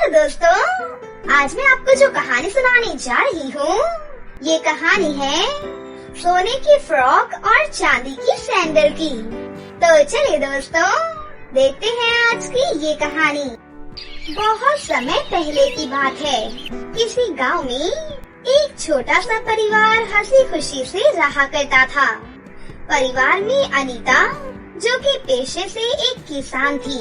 Hello दोस्तों, आज मैं आपको जो कहानी सुनाने जा रही हूँ, ये कहानी है सोने की फ्रॉक और चांदी की सैंडल की। तो चलिए दोस्तों, देखते हैं आज की ये कहानी। बहुत समय पहले की बात है। किसी गांव में एक छोटा सा परिवार हंसी खुशी से रहा करता था। परिवार में अनीता, जो कि पेशे से एक किसान थी,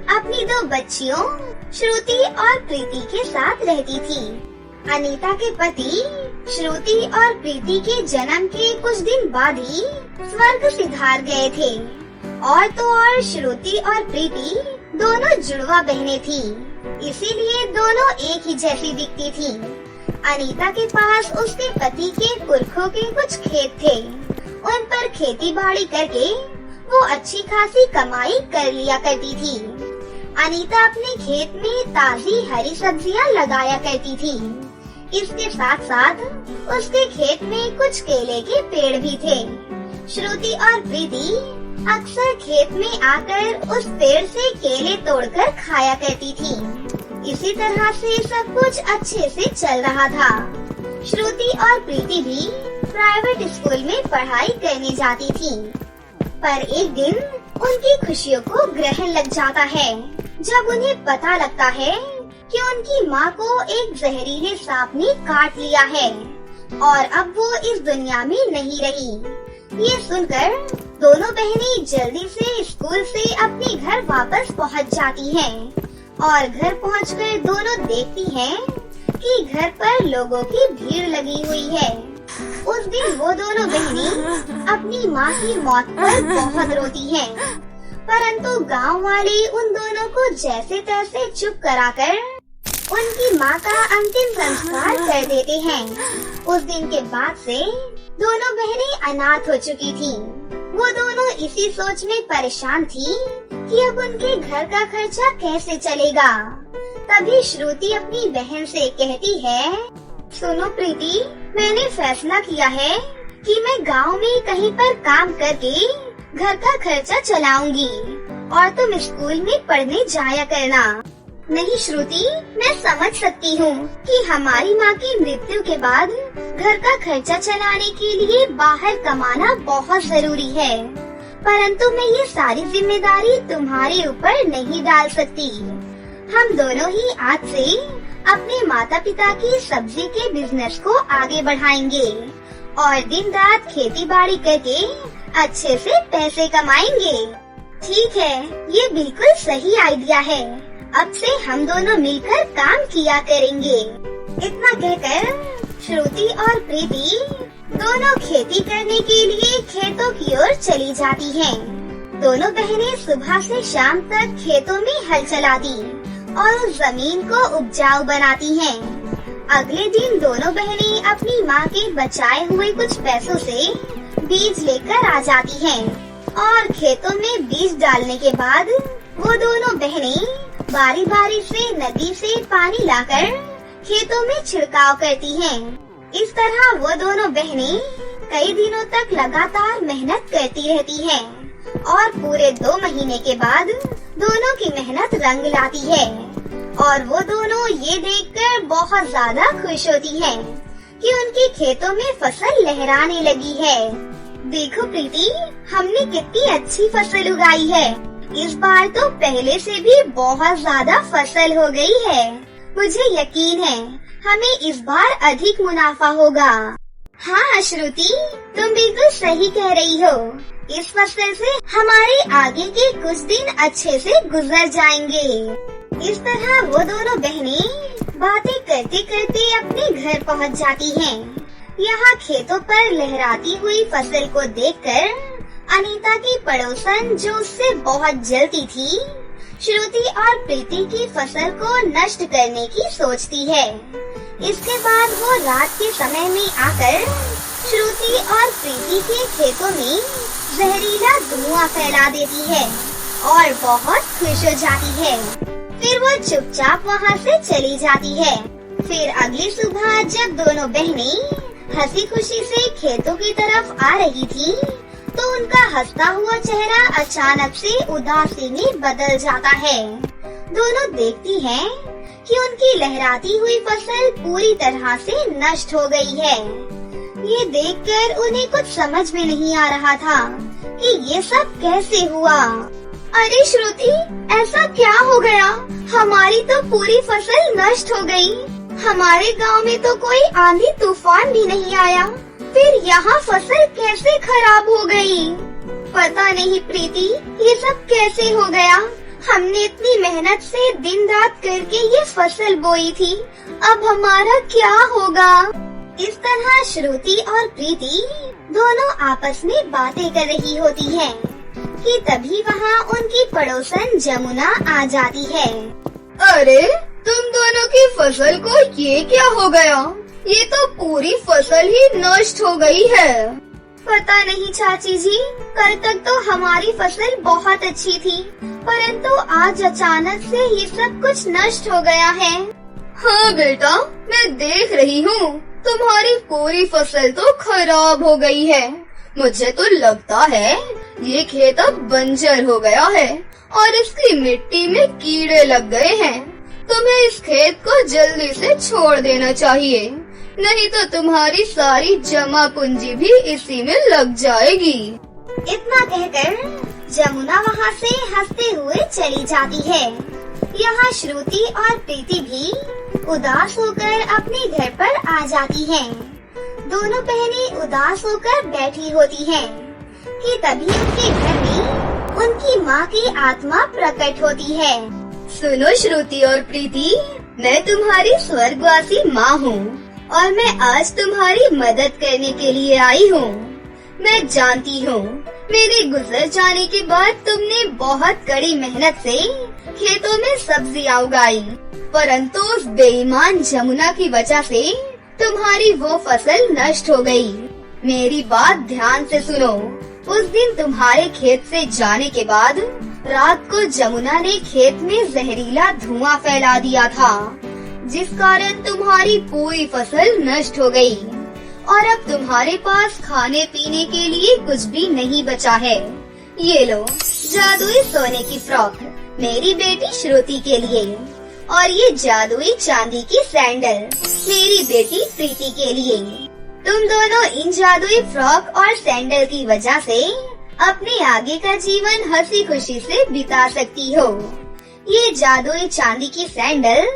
अपनी 2 बच्चियों श्रुति और प्रीति के साथ रहती थी। अनीता के पति श्रुति और प्रीति के जन्म के कुछ दिन बाद ही स्वर्ग सिधार गए थे। और तो और श्रुति और प्रीति दोनों जुड़वा बहनें थी, इसीलिए दोनों एक ही जैसी दिखती थी। अनीता के पास उसके पति के पुरखों के कुछ खेत थे। उन पर खेती बाड़ी करके वो अच्छी खासी कमाई कर लिया करती थी। अनीता अपने खेत में ताजी हरी सब्जियां लगाया करती थी। इसके साथ साथ उसके खेत में कुछ केले के पेड़ भी थे। श्रुति और प्रीति अक्सर खेत में आकर उस पेड़ से केले तोड़कर खाया करती थी। इसी तरह से सब कुछ अच्छे से चल रहा था। श्रुति और प्रीति भी प्राइवेट स्कूल में पढ़ाई करने जाती थी। पर एक दिन उनकी खुशियों को ग्रहण लग जाता है, जब उन्हें पता लगता है कि उनकी माँ को एक जहरीले सांप ने काट लिया है और अब वो इस दुनिया में नहीं रही। ये सुनकर दोनों बहनें जल्दी से स्कूल से अपने घर वापस पहुँच जाती हैं और घर पहुँचकर दोनों देखती हैं कि घर पर लोगों की भीड़ लगी हुई है। उस दिन वो दोनों बहनें अपनी माँ की मौत पर बहुत रोती हैं, परंतु गांव वाले उन दोनों को जैसे तैसे चुप कराकर उनकी माँ का अंतिम संस्कार कर देते हैं। उस दिन के बाद से दोनों बहनें अनाथ हो चुकी थीं। वो दोनों इसी सोच में परेशान थी कि अब उनके घर का खर्चा कैसे चलेगा। तभी श्रुति अपनी बहन से कहती है, सुनो प्रीति, मैंने फैसला किया है कि मैं गांव में कहीं पर काम करके घर का खर्चा चलाऊंगी और तुम स्कूल में पढ़ने जाया करना। नहीं श्रुति, मैं समझ सकती हूँ कि हमारी माँ की मृत्यु के बाद घर का खर्चा चलाने के लिए बाहर कमाना बहुत जरूरी है, परंतु मैं ये सारी जिम्मेदारी तुम्हारे ऊपर नहीं डाल सकती। हम दोनों ही आज से अपने माता पिता की सब्जी के बिजनेस को आगे बढ़ाएंगे और दिन रात खेती बाड़ी करके अच्छे से पैसे कमाएंगे। ठीक है, ये बिल्कुल सही आइडिया है। अब से हम दोनों मिलकर काम किया करेंगे। इतना कहकर श्रुति और प्रीति दोनों खेती करने के लिए खेतों की ओर चली जाती हैं। दोनों बहनें सुबह से शाम तक खेतों में हल चलाती और उस जमीन को उपजाऊ बनाती हैं। अगले दिन दोनों बहनें अपनी माँ के बचाए हुए कुछ पैसों से बीज लेकर आ जाती हैं और खेतों में बीज डालने के बाद वो दोनों बहनें बारी बारी से नदी से पानी लाकर खेतों में छिड़काव करती हैं। इस तरह वो दोनों बहनें कई दिनों तक लगातार मेहनत करती रहती हैं और पूरे 2 महीने के बाद दोनों की मेहनत रंग लाती है और वो दोनों ये देखकर बहुत ज्यादा खुश होती हैं कि उनके खेतों में फसल लहराने लगी है। देखो प्रीति, हमने कितनी अच्छी फसल उगाई है। इस बार तो पहले से भी बहुत ज्यादा फसल हो गई है। मुझे यकीन है हमें इस बार अधिक मुनाफा होगा। हाँ श्रुति, तुम बिल्कुल सही कह रही हो। इस फसल से हमारे आगे के कुछ दिन अच्छे से गुजर जाएंगे। इस तरह वो दोनों बहनें बातें करते करते अपने घर पहुंच जाती हैं। यहाँ खेतों पर लहराती हुई फसल को देखकर अनीता की पड़ोसन, जो उससे बहुत जलती थी, श्रुति और प्रीति की फसल को नष्ट करने की सोचती है। इसके बाद वो रात के समय में आकर श्रुति और प्रीति के खेतों में जहरीला धुआं फैला देती है और बहुत खुश हो जाती है। फिर वो चुपचाप वहाँ से चली जाती है। फिर अगली सुबह जब दोनों बहनें हंसी खुशी से खेतों की तरफ आ रही थी, तो उनका हंसता हुआ चेहरा अचानक से उदासी में बदल जाता है। दोनों देखती हैं कि उनकी लहराती हुई फसल पूरी तरह से नष्ट हो गई है। ये देखकर उन्हें कुछ समझ में नहीं आ रहा था कि ये सब कैसे हुआ। अरे श्रुति, ऐसा क्या हो गया? हमारी तो पूरी फसल नष्ट हो गई। हमारे गांव में तो कोई आंधी तूफान भी नहीं आया, फिर यहाँ फसल कैसे खराब हो गई? पता नहीं प्रीति, ये सब कैसे हो गया? हमने इतनी मेहनत से दिन रात करके ये फसल बोई थी, अब हमारा क्या होगा? इस तरह श्रुति और प्रीति दोनों आपस में बातें कर रही होती हैं कि तभी वहाँ उनकी पड़ोसन जमुना आ जाती है। अरे, तुम दोनों की फसल को ये क्या हो गया? ये तो पूरी फसल ही नष्ट हो गई है। पता नहीं चाची जी, कल तक तो हमारी फसल बहुत अच्छी थी, परंतु आज अचानक से ये सब कुछ नष्ट हो गया है। हाँ बेटा, मैं देख रही हूँ तुम्हारी पूरी फसल तो खराब हो गई है। मुझे तो लगता है ये खेत अब बंजर हो गया है और इसकी मिट्टी में कीड़े लग गए हैं। तुम्हें इस खेत को जल्दी से छोड़ देना चाहिए, नहीं तो तुम्हारी सारी जमा पूंजी भी इसी में लग जाएगी। इतना कहकर जमुना वहाँ से हंसते हुए चली जाती है। यहाँ श्रुति और प्रीति भी उदास होकर अपने घर पर आ जाती हैं। दोनों बहनें उदास होकर बैठी होती हैं कि तभी उनके घर में उनकी माँ की आत्मा प्रकट होती है। सुनो श्रुति और प्रीति, मैं तुम्हारी स्वर्गवासी माँ हूँ और मैं आज तुम्हारी मदद करने के लिए आई हूँ। मैं जानती हूँ मेरे गुजर जाने के बाद तुमने बहुत कड़ी मेहनत से खेतों में सब्जियाँ उगाई, परंतु उस बेईमान जमुना की वजह से तुम्हारी वो फसल नष्ट हो गई। मेरी बात ध्यान से सुनो। उस दिन तुम्हारे खेत से जाने के बाद रात को जमुना ने खेत में जहरीला धुआं फैला दिया था, जिस कारण तुम्हारी पूरी फसल नष्ट हो गई और अब तुम्हारे पास खाने पीने के लिए कुछ भी नहीं बचा है। ये लो जादुई सोने की फ्रॉक मेरी बेटी श्रुति के लिए, और ये जादुई चांदी की सैंडल मेरी बेटी प्रीति के लिए। तुम दोनों इन जादुई फ्रॉक और सैंडल की वजह से अपने आगे का जीवन हंसी खुशी से बिता सकती हो। ये जादुई चांदी की सैंडल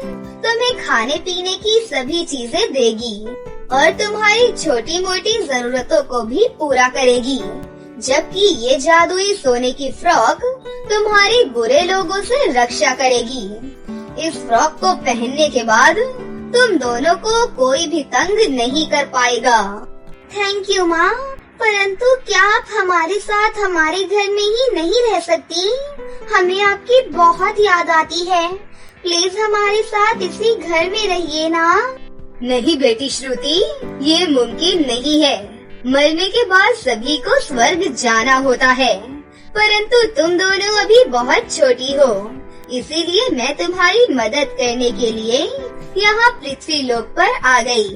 तुम्हें खाने पीने की सभी चीजें देगी और तुम्हारी छोटी मोटी जरूरतों को भी पूरा करेगी, जबकि ये जादुई सोने की फ्रॉक तुम्हारी बुरे लोगों से रक्षा करेगी। इस फ्रॉक को पहनने के बाद तुम दोनों को कोई भी तंग नहीं कर पाएगा। थैंक यू माँ, परंतु क्या आप हमारे साथ हमारे घर में ही नहीं रह सकती? हमें आपकी बहुत याद आती है। प्लीज हमारे साथ इसी घर में रहिए ना। नहीं बेटी श्रुति, ये मुमकिन नहीं है। मरने के बाद सभी को स्वर्ग जाना होता है, परंतु तुम दोनों अभी बहुत छोटी हो, इसीलिए मैं तुम्हारी मदद करने के लिए यहाँ पृथ्वी लोक पर आ गई।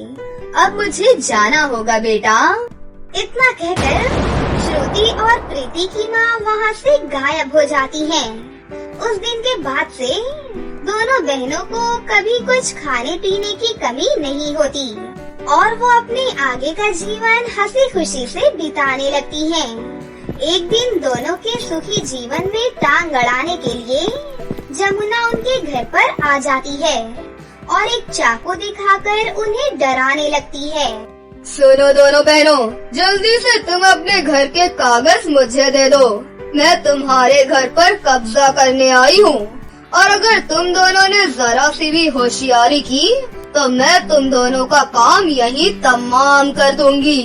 अब मुझे जाना होगा बेटा। इतना कहकर श्रुति और प्रीति की माँ वहाँ से गायब हो जाती हैं। उस दिन के बाद से दोनों बहनों को कभी कुछ खाने पीने की कमी नहीं होती और वो अपने आगे का जीवन हंसी खुशी से बिताने लगती हैं। एक दिन दोनों के सुखी जीवन में टांग अड़ाने के लिए जमुना उनके घर पर आ जाती है और एक चाकू दिखाकर उन्हें डराने लगती है। सुनो दोनों बहनों, जल्दी से तुम अपने घर के कागज मुझे दे दो। मैं तुम्हारे घर पर कब्जा करने आई हूँ और अगर तुम दोनों ने जरा सी भी होशियारी की तो मैं तुम दोनों का काम यही तमाम कर दूंगी।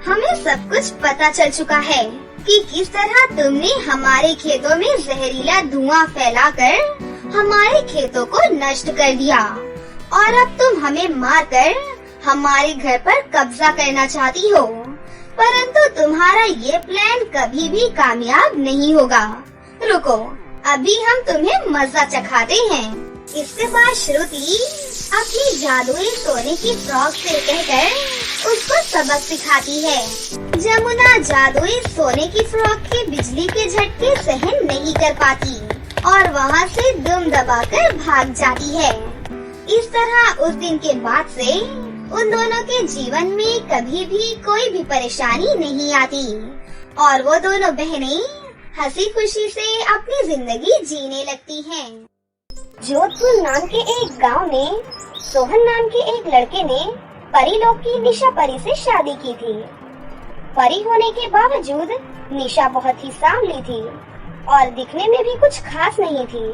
हमें सब कुछ पता चल चुका है कि किस तरह तुमने हमारे खेतों में जहरीला धुआं फैलाकर हमारे खेतों को नष्ट कर दिया और अब तुम हमें मारकर हमारे घर पर कब्जा करना चाहती हो, परंतु तुम्हारा ये प्लान कभी भी कामयाब नहीं होगा। रुको, अभी हम तुम्हें मजा चखाते हैं। इसके बाद श्रुति अपनी जादुई सोने की फ्रॉक से कहकर उसको सबक सिखाती है। जमुना जादुई सोने की फ्रॉक के बिजली के झटके सहन नहीं कर पाती और वहाँ से दुम दबाकर भाग जाती है। इस तरह उस दिन के बाद से उन दोनों के जीवन में कभी भी कोई भी परेशानी नहीं आती और वो दोनों बहनें हंसी खुशी से अपनी जिंदगी जीने लगती हैं। जोधपुर नाम के एक गांव में सोहन नाम के एक लड़के ने परीलोक की निशा परी से शादी की थी। परी होने के बावजूद निशा बहुत ही सांवली थी और दिखने में भी कुछ खास नहीं थी।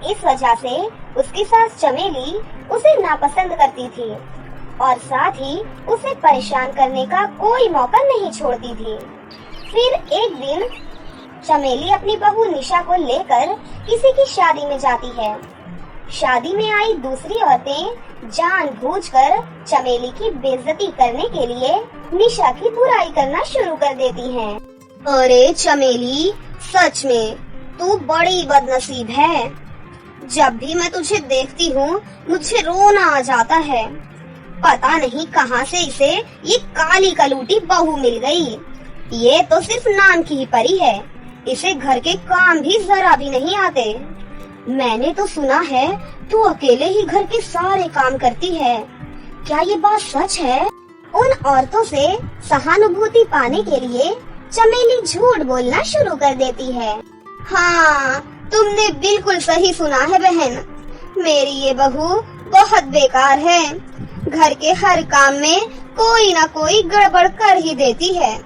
इस वजह से उसकी सास चमेली उसे नापसंद करती थी और साथ ही उसे परेशान करने का कोई मौका नहीं छोड़ती थी। फिर एक दिन चमेली अपनी बहू निशा को लेकर किसी की शादी में जाती है। शादी में आई दूसरी औरतें जानबूझकर चमेली की बेइज्जती करने के लिए निशा की बुराई करना शुरू कर देती हैं। अरे चमेली, सच में तू बड़ी बदनसीब है। जब भी मैं तुझे देखती हूँ मुझे रोना आ जाता है। पता नहीं कहाँ से इसे ये काली कलूटी बहू मिल गई। ये तो सिर्फ नाम की ही परी है, इसे घर के काम भी जरा भी नहीं आते। मैंने तो सुना है तू अकेले ही घर के सारे काम करती है, क्या ये बात सच है? उन औरतों से सहानुभूति पाने के लिए चमेली झूठ बोलना शुरू कर देती है। हाँ, तुमने बिल्कुल सही सुना है बहन। मेरी ये बहू बहुत बेकार है। घर के हर काम में कोई ना कोई गड़बड़ कर ही देती है,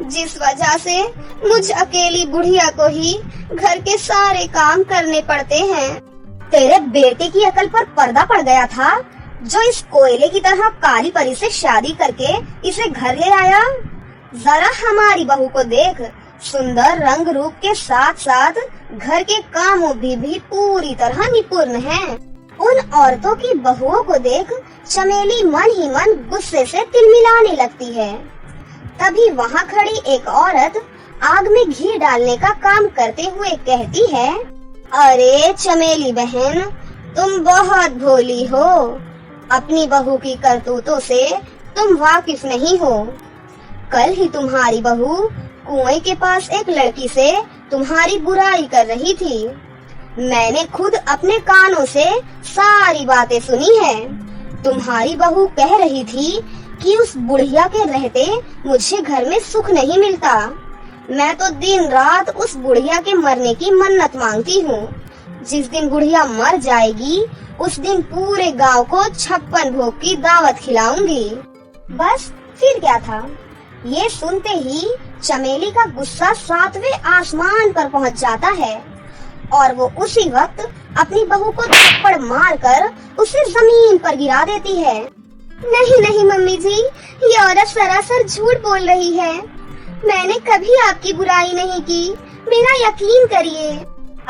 जिस वजह से मुझ अकेली बुढ़िया को ही घर के सारे काम करने पड़ते हैं। तेरे बेटे की अकल पर पर्दा पड़ गया था जो इस कोयले की तरह काली परी से शादी करके इसे घर ले आया। जरा हमारी बहू को देख, सुंदर रंग रूप के साथ साथ घर के कामों भी पूरी तरह निपुण है। उन औरतों की बहुओं को देख चमेली मन ही मन गुस्से से तिलमिलाने लगती है। तभी वहाँ खड़ी एक औरत आग में घी डालने का काम करते हुए कहती है, अरे चमेली बहन, तुम बहुत भोली हो। अपनी बहू की करतूतों से तुम वाकिफ नहीं हो। कल ही तुम्हारी बहू कुएं के पास एक लड़की से तुम्हारी बुराई कर रही थी। मैंने खुद अपने कानों से सारी बातें सुनी है। तुम्हारी बहू कह रही थी कि उस बुढ़िया के रहते मुझे घर में सुख नहीं मिलता। मैं तो दिन रात उस बुढ़िया के मरने की मन्नत मांगती हूँ। जिस दिन बुढ़िया मर जाएगी उस दिन पूरे गांव को 56 भोग की दावत खिलाऊंगी। बस फिर क्या था? ये सुनते ही चमेली का गुस्सा 7वें आसमान पर पहुंच जाता है और वो उसी वक्त अपनी बहू को थप्पड़ मारकर उसे जमीन पर गिरा देती है। नहीं नहीं मम्मी जी, ये औरत सरासर झूठ बोल रही है। मैंने कभी आपकी बुराई नहीं की, मेरा यकीन करिए।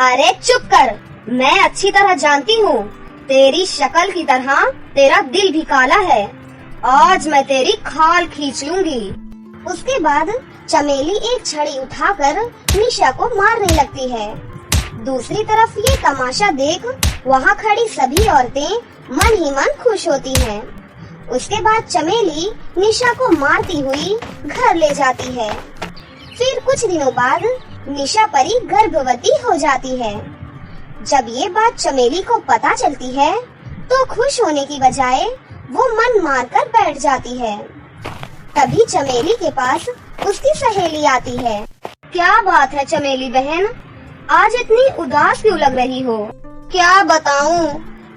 अरे चुप कर, मैं अच्छी तरह जानती हूँ तेरी शक्ल की तरह तेरा दिल भी काला है। आज मैं तेरी खाल खींच लूंगी। उसके बाद चमेली एक छड़ी उठाकर निशा को मारने लगती है। दूसरी तरफ ये तमाशा देख वहाँ खड़ी सभी औरतें मन ही मन खुश होती हैं। उसके बाद चमेली निशा को मारती हुई घर ले जाती है। फिर कुछ दिनों बाद निशा परी गर्भवती हो जाती है। जब ये बात चमेली को पता चलती है तो खुश होने की बजाय वो मन मारकर बैठ जाती है। तभी चमेली के पास उसकी सहेली आती है। क्या बात है चमेली बहन, आज इतनी उदास क्यों लग रही हो? क्या बताऊं,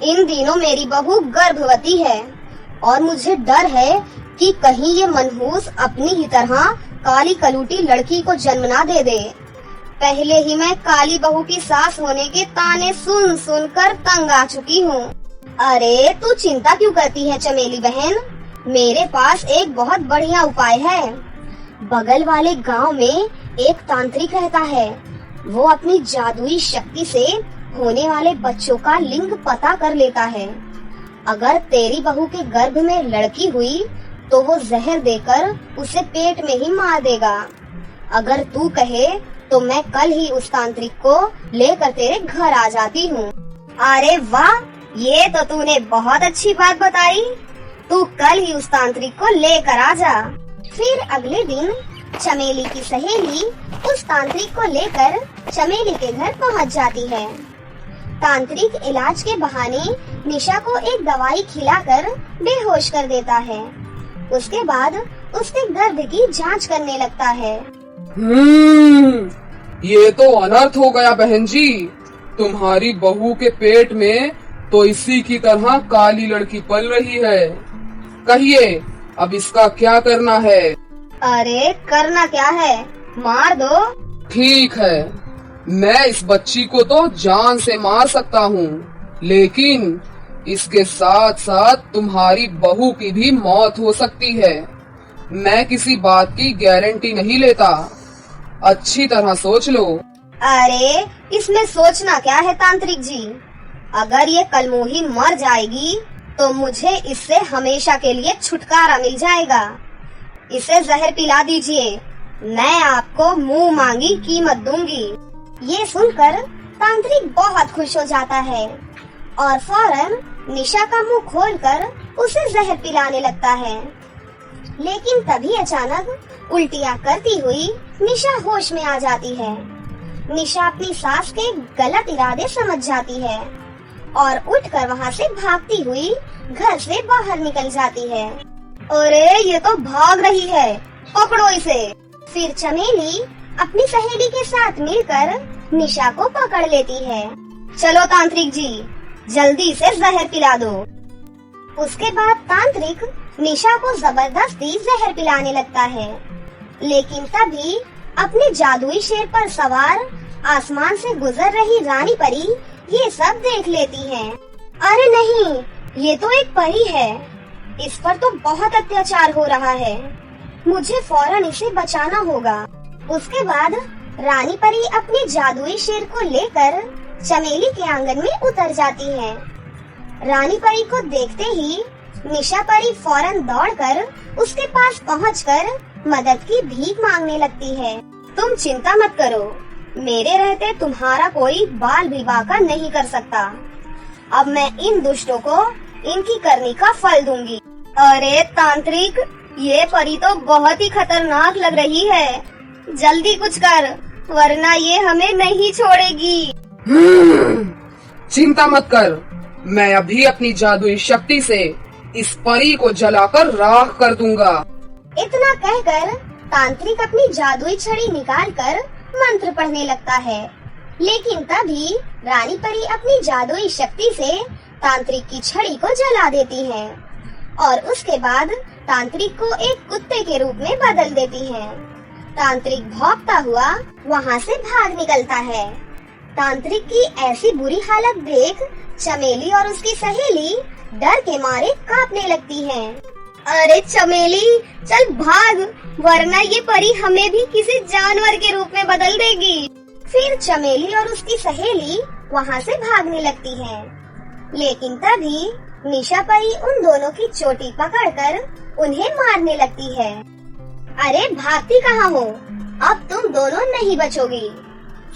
इन दिनों मेरी बहू गर्भवती है और मुझे डर है कि कहीं ये मनहूस अपनी ही तरह काली कलूटी लड़की को जन्म ना दे दे। पहले ही मैं काली बहू की सास होने के ताने सुन सुन कर तंग आ चुकी हूँ। अरे तू चिंता क्यों करती है चमेली बहन, मेरे पास एक बहुत बढ़िया उपाय है। बगल वाले गांव में एक तांत्रिक रहता है। वो अपनी जादुई शक्ति से होने वाले बच्चों का लिंग पता कर लेता है। अगर तेरी बहू के गर्भ में लड़की हुई तो वो जहर देकर उसे पेट में ही मार देगा। अगर तू कहे तो मैं कल ही उस तांत्रिक को लेकर तेरे घर आ जाती हूँ। अरे वाह, ये तो तूने बहुत अच्छी बात बताई। तू कल ही उस तांत्रिक को लेकर आ जा। फिर अगले दिन चमेली की सहेली उस तांत्रिक को लेकर चमेली के घर पहुँच जाती है। तांत्रिक इलाज के बहाने निशा को एक दवाई खिलाकर बेहोश कर देता है। उसके बाद उसके दर्द की जांच करने लगता है। ये तो अनर्थ हो गया बहन जी। तुम्हारी बहू के पेट में तो इसी की तरह काली लड़की पल रही है। कहिए अब इसका क्या करना है? अरे करना क्या है, मार दो। ठीक है, मैं इस बच्ची को तो जान से मार सकता हूँ, लेकिन इसके साथ साथ तुम्हारी बहू की भी मौत हो सकती है। मैं किसी बात की गारंटी नहीं लेता, अच्छी तरह सोच लो। अरे इसमें सोचना क्या है तांत्रिक जी, अगर ये कलमोही मर जाएगी तो मुझे इससे हमेशा के लिए छुटकारा मिल जाएगा। इसे जहर पिला दीजिए, मैं आपको मुंह मांगी कीमत दूंगी। ये सुनकर तांत्रिक बहुत खुश हो जाता है और फौरन निशा का मुंह खोलकर उसे जहर पिलाने लगता है। लेकिन तभी अचानक उल्टियाँ करती हुई निशा होश में आ जाती है। निशा अपनी सास के गलत इरादे समझ जाती है और उठकर वहाँ से भागती हुई घर से बाहर निकल जाती है। अरे ये तो भाग रही है, पकड़ो इसे। फिर चमेली अपनी सहेली के साथ मिलकर निशा को पकड़ लेती है। चलो तांत्रिक जी, जल्दी से जहर पिला दो। उसके बाद तांत्रिक निशा को जबरदस्ती जहर पिलाने लगता है, लेकिन तभी अपने जादुई शेर पर सवार आसमान से गुजर रही रानी परी ये सब देख लेती है। अरे नहीं, ये तो एक परी है, इस पर तो बहुत अत्याचार हो रहा है, मुझे फौरन इसे बचाना होगा। उसके बाद रानी परी अपने जादुई शेर को लेकर चमेली के आंगन में उतर जाती है। रानी परी को देखते ही निशा परी फौरन दौड़कर उसके पास पहुंचकर मदद की भीख मांगने लगती है। तुम चिंता मत करो, मेरे रहते तुम्हारा कोई बाल विवाह का नहीं कर सकता। अब मैं इन दुष्टों को इनकी करनी का फल दूंगी। अरे तांत्रिक, ये परी तो बहुत ही खतरनाक लग रही है, जल्दी कुछ कर वरना ये हमें नहीं छोड़ेगी। चिंता मत कर, मैं अभी अपनी जादुई शक्ति से इस परी को जलाकर राख कर दूंगा। इतना कहकर तांत्रिक अपनी जादुई छड़ी निकालकर मंत्र पढ़ने लगता है, लेकिन तभी रानी परी अपनी जादुई शक्ति से तांत्रिक की छड़ी को जला देती है और उसके बाद तांत्रिक को एक कुत्ते के रूप में बदल देती है। तांत्रिक भौंकता हुआ वहाँ से भाग निकलता है। तांत्रिक की ऐसी बुरी हालत देख चमेली और उसकी सहेली डर के मारे कांपने लगती हैं। अरे चमेली, चल भाग, वरना ये परी हमें भी किसी जानवर के रूप में बदल देगी। फिर चमेली और उसकी सहेली वहाँ से भागने लगती हैं। लेकिन तभी निशा परी उन दोनों की चोटी पकड़कर उन्हें मारने लगती है। अरे भागती कहाँ हो, अब तुम दोनों नहीं बचोगी।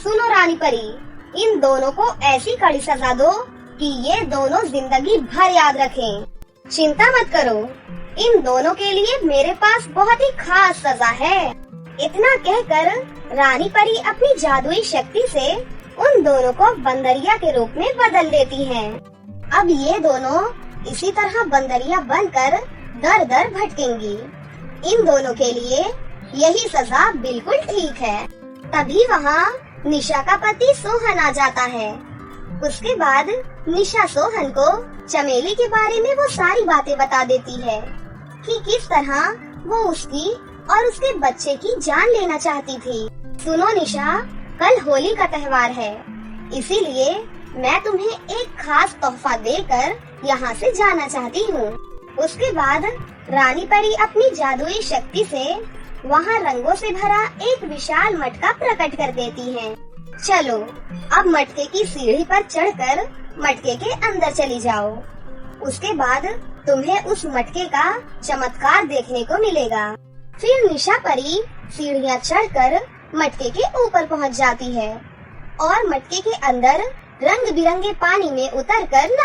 सुनो रानी परी, इन दोनों को ऐसी कड़ी सजा दो कि ये दोनों जिंदगी भर याद रखें। चिंता मत करो, इन दोनों के लिए मेरे पास बहुत ही खास सजा है। इतना कहकर रानी परी अपनी जादुई शक्ति से उन दोनों को बंदरिया के रूप में बदल देती हैं। अब ये दोनों इसी तरह बंदरिया बनकर दर दर भटकेंगी। इन दोनों के लिए यही सजा बिल्कुल ठीक है। तभी वहाँ निशा का पति सोहन आ जाता है। उसके बाद निशा सोहन को चमेली के बारे में वो सारी बातें बता देती है कि किस तरह वो उसकी और उसके बच्चे की जान लेना चाहती थी। सुनो निशा, कल होली का त्योहार है, इसीलिए मैं तुम्हें एक खास तोहफा देकर यहाँ से जाना चाहती हूँ। उसके बाद रानी परी अपनी जादुई शक्ति से वहाँ रंगों से भरा एक विशाल मटका प्रकट कर देती है। चलो अब मटके की सीढ़ी पर चढ़कर मटके के अंदर चली जाओ। उसके बाद तुम्हें उस मटके का चमत्कार देखने को मिलेगा। फिर निशा परी सीढ़ियाँ चढ़कर मटके के ऊपर पहुँच जाती है और मटके के अंदर रंग बिरंगे पानी में उतरकर